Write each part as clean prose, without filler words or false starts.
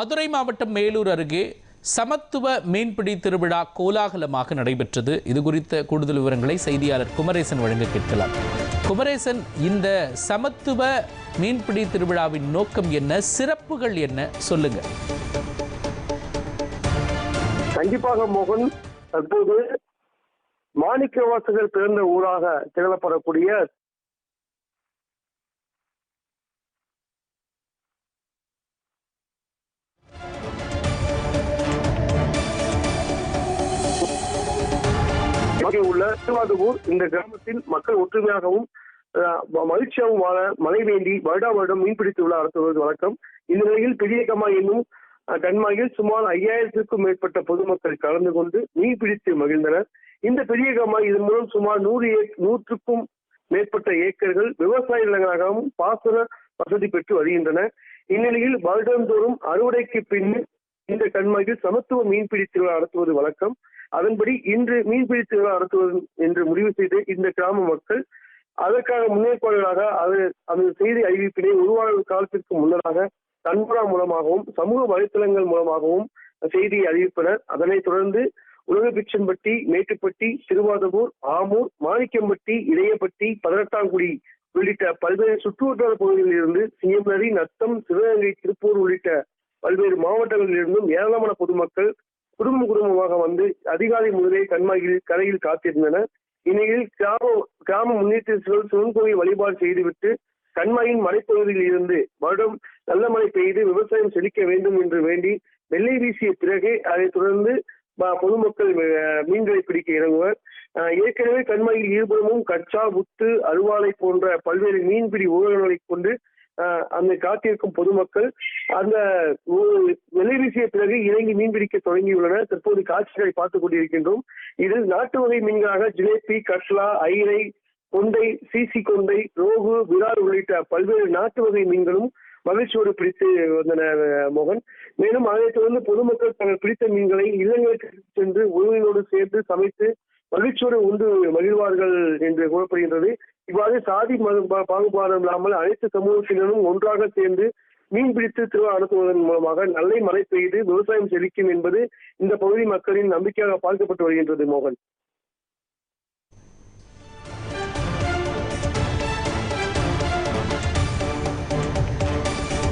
மதுரை மாவட்டம் மேலூர் அருகே சமத்துவ மீன்பிடி திருவிழா கோலாகலமாக நடைபெற்றது. இது குறித்த கூடுதல் விவரங்களை செய்தியாளர் குமரேசன் வழங்க கேட்கலாம். குமரேசன், இந்த சமத்துவ மீன்பிடி திருவிழாவின் நோக்கம் என்ன, சிறப்புகள் என்ன, சொல்லுங்க. கண்டிப்பாக மோகன், தற்போது மாணிக்கவாசகர் பிறந்த ஊராக திகழப்படக்கூடிய உள்ள திருவாதூர் இந்த கிராமத்தில் மக்கள் ஒற்றுமையாகவும் மகிழ்ச்சியாகவும் வாழ மழை வேண்டி வருடா வருடம் மீன்பிடி திருவிழா நடத்துவது வழக்கம். இந்த நிலையில் பெரிய கம்மாய் என்னும் கண்மாயில் சுமார் 5000க்கும் மேற்பட்ட பொதுமக்கள் கலந்து கொண்டு மீன் பிடித்து மகிழ்ந்தனர். இந்த பெரிய கம்மாய் இதன் மூலம் சுமார் 100க்கும் மேற்பட்ட ஏக்கர்கள் விவசாய நிலங்களாகவும் பாசன வசதி பெற்று வருகின்றன. இந்நிலையில் வருடந்தோறும் அறுவடைக்கு பின் இந்த கண்மாயில் சமத்துவ மீன்பிடி திருவிழா நடத்துவது வழக்கம். அதன்படி இன்று மீன்பிடி திருவிழா நடத்துவது என்று முடிவு செய்து இந்த கிராம மக்கள் அதற்காக முன்னேற்பாடுகளாக அந்த செய்தி அறிவிப்பினை உருவான காலத்திற்கு முன்னதாக கண்புறா மூலமாகவும் சமூக வலைத்தளங்கள் மூலமாகவும் செய்தியை அறிவிப்பனர். அதனைத் தொடர்ந்து உலகபிச்சம்பட்டி, மேட்டுப்பட்டி, திருவாதூர், ஆமூர், மாணிக்கம்பட்டி, இடையப்பட்டி, 18ஆங்குடி உள்ளிட்ட பல்வேறு சுற்றுவட்டார பகுதிகளில் இருந்து சிங்கம்நரி, நத்தம், சிவகங்கை, திருப்பூர் உள்ளிட்ட பல்வேறு மாவட்டங்களில் இருந்தும் ஏராளமான பொதுமக்கள் குடும்பமாக வந்து அதிகாலை முதலே கண்மாயில் கரையில் காத்திருந்தனர். இந்நிலையில் கிராம முன்னேற்றங்கள் சிவன் கோயில் வழிபாடு செய்துவிட்டு கண்மாயின் மலைப்பகுதியில் இருந்து வருடம் நல்ல மழை பெய்து விவசாயம் செழிக்க வேண்டும் என்று வேண்டி வெள்ளை வீசிய பிறகே அதைத் தொடர்ந்து பொதுமக்கள் மீன்களை பிடிக்க இறங்குவர். ஏற்கனவே கண்மாயில் இருபுறமும் கச்சா, புத்து, அருவாளை போன்ற பல்வேறு மீன்பிடி உபகரணங்களை கொண்டு அந்த காத்திருக்கும் பொதுமக்கள் அந்த வெள்ளை வீசிய பிறகு இறங்கி மீன்பிடிக்க தொடங்கியுள்ளனர். தற்போது காட்சிகளை பார்த்துக் கொண்டிருக்கின்றோம். இதில் நாட்டு வகை மீன்களாக ஜிலேபி, கட்லா, ஐரை, கொண்டை, சீசி கொண்டை, ரோகு, விரால் உள்ளிட்ட பல்வேறு நாட்டு வகை மீன்களும் மகிழ்ச்சியோடு பிடித்து வந்தனர் மோகன். மேலும் அதைத் தொடர்ந்து பொதுமக்கள் தங்கள் பிடித்த மீன்களை இல்லங்களுக்கு சென்று உறவினோடு சேர்ந்து சமைத்து மகிழ்ச்சியோடு உண்டு மகிழ்வார்கள் என்று கூறப்படுகின்றது. இவ்வாறு சாதி பாகுபாடு இல்லாமல் அனைத்து சமூகத்தினரும் ஒன்றாக சேர்ந்து மீன் பிடித்து திருவிழா நடத்துவதன் மூலமாக நல்ல மழை பெய்து விவசாயம் செழிக்கும் என்பது இந்த பகுதி மக்களின் நம்பிக்கையாக பார்க்கப்பட்டு வருகின்றது மோகன்.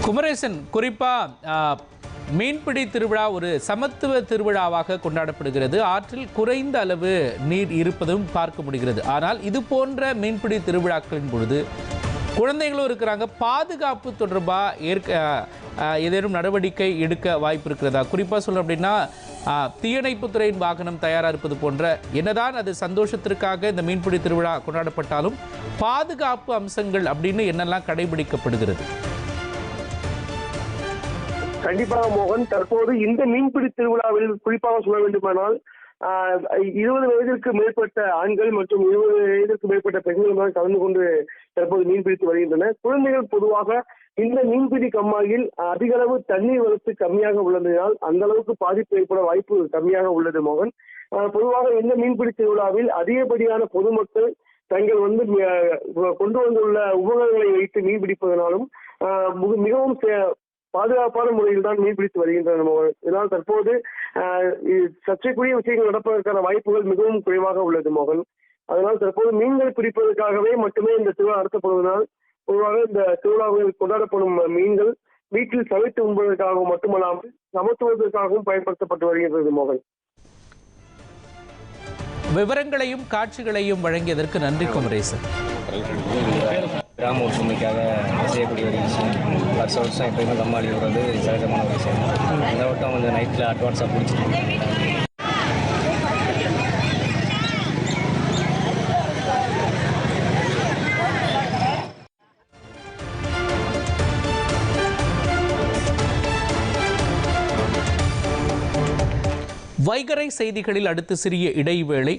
குமரேசன், குறிப்பா மீன்பிடி திருவிழா ஒரு சமத்துவ திருவிழாவாக கொண்டாடப்படுகிறது. ஆற்றில் குறைந்த அளவு நீர் இருப்பதும் பார்க்க முடிகிறது. ஆனால் இது போன்ற மீன்பிடி திருவிழாக்களின் பொழுது குழந்தைகளும் இருக்கிறாங்க. பாதுகாப்பு தொடர்பாக ஏதேனும் நடவடிக்கை எடுக்க வாய்ப்பு இருக்கிறதா? குறிப்பாக சொல்லணும் அப்படின்னா தீயணைப்புத்துறையின் வாகனம் தயாராக இருப்பது போன்ற, என்னதான் அது சந்தோஷத்திற்காக இந்த மீன்பிடி திருவிழா கொண்டாடப்பட்டாலும் பாதுகாப்பு அம்சங்கள் அப்படின்னு என்னெல்லாம் கடைபிடிக்கப்படுகிறது? கண்டிப்பாக மோகன், தற்போது இந்த மீன்பிடி திருவிழாவில் குறிப்பாக சொல்ல வேண்டுமானால் 20 வயதிற்கு மேற்பட்ட ஆண்கள் மற்றும் 20 வயதிற்கு மேற்பட்ட பெண்கள் கலந்து கொண்டு தற்போது மீன்பிடித்து வருகின்றனர். குழந்தைகள் பொதுவாக இந்த மீன்பிடி கம்மாயில் அதிக அளவு தண்ணீர் வரத்து கம்மியாக உள்ளதினால் அந்த அளவுக்கு பாதிப்பு ஏற்பட வாய்ப்பு கம்மியாக உள்ளது மோகன். பொதுவாக இந்த மீன்பிடி திருவிழாவில் அதிகப்படியான பொதுமக்கள் தங்கள் கொண்டு வந்துள்ள உபகரணங்களை வைத்து மீன் பிடிப்பதனாலும் மிகவும் பாதுகாப்பான முறையில் தான் மீன் பிடித்து வருகின்றன. இதனால் தற்போது சர்ச்சைக்குரிய விஷயங்கள் நடப்பதற்கான வாய்ப்புகள் மிகவும் குறைவாக உள்ளது மோகன். அதனால் தற்போது மீன்கள் பிடிப்பதற்காகவே மட்டுமே இந்த திருவிழா நடத்தப்படுவதனால் பொதுவாக இந்த திருவிழாவில் கொண்டாடப்படும் மீன்கள் வீட்டில் சமைத்து உண்பதற்காகவும் மட்டுமல்லாமல் சமத்துவதற்காகவும் பயன்படுத்தப்பட்டு வருகின்றது மோகன். விவரங்களையும் காட்சிகளையும் வழங்கியதற்கு நன்றி குமரேசன். கிராம ஒற்றுமைக்காக செய்யக்கூடிய ஒரு விஷயம். வருஷம் எப்பயுமே கம்மாளி விடுறது சகஜமான ஒரு விஷயம். இந்த வட்டம் கொஞ்சம் நைட்டில் அட்வான்ஸாக பிடிச்சிட்டு வைகறை செய்திகளில் அடுத்து சிறிய இடைவேளை.